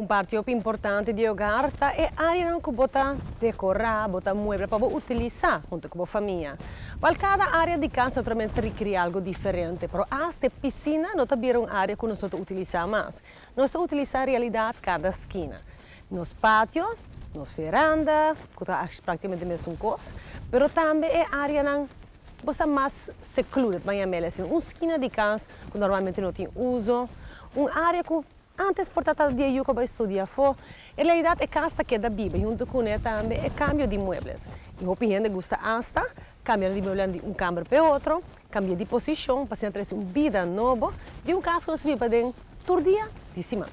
parte importante do hogar é a área que você decorar, botar muebles para utilizar junto com a família. Mas cada área de casa naturalmente requer algo diferente, mas esta piscina não é uma área que nós utilizamos mais. Nós utilizamos na realidade cada esquina. Nos pátios, nos veranda, que é praticamente a mesma coisa, mas também é área que é mais secluded, assim, uma esquina de casa que normalmente não tem uso, uma área que antes portata dia eu para estudar fora, em realidade é casa que é da Bíblia, junto com ela também é cambio de muebles. E o gente gosta hasta cambiar de muebles de um câmara para outro, cambiar de posição para ter uma vida nova, de um caso nós vivemos todo dia de semana.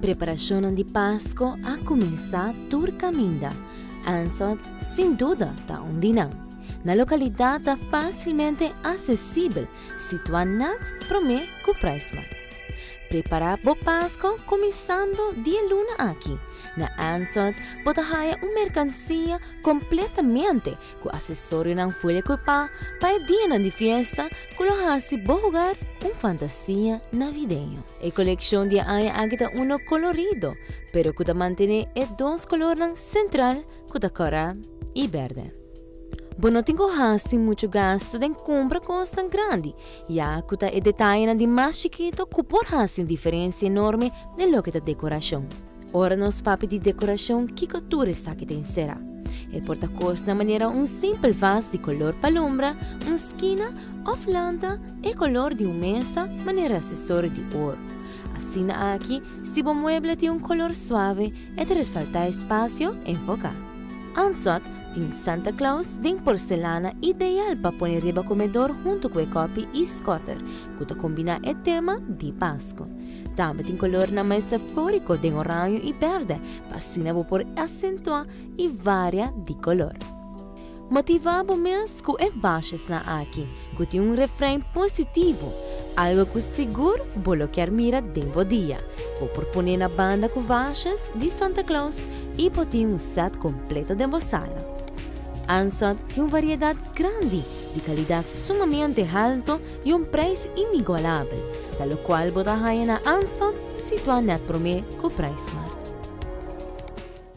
Preparação de Páscoa a começar tur caminho. Ansod, sem dúvida, está onde não. Na localidade facilmente acessível, situada para mim com o PriceSmart. Preparar para Páscoa começando dia luna aqui. Na Ansod, pode ter uma mercancia completamente com acessórios na folha para dia de festa, colocar-se para jogar uma fantasia navideña. A coleção de aia aqui está colorido, pero que mantém dois colores central, que cora e verde. Bom, não tenho muito gasto de compra coisa tão grande, já que é detalhe de mais chiquito que pode fazer uma diferença enorme no look da decoração. Ora, nos papéis de decoração que cultura está que tem será. E porta-coisa de maneira simples vase de color palombra, uma esquina, oflanta e color de uma mesa, maneira acessório de ouro. Assim aqui, se o mueble tem color suave, é de ressaltar espaço e enfocar. Ansot tem Santa Claus de porcelana ideal para pôr riba comedor junto com o copo e scooter, que combina o tema de Páscoa. Também tem color na mesa fórico de orange e verde, para assim por acentuar e várias de color. Motivado mesmo com as baixas na aqui, que tem refrão positivo, algo que seguro bloquear mira dentro dia. Vou proponer na banda com baixas de Santa Claus e botar set completo de sala. Ansod tem uma variedade grande, de qualidade sumamente alta e preço inigualável, tal qual pode na Ansod situada na Promé com PriceSmart.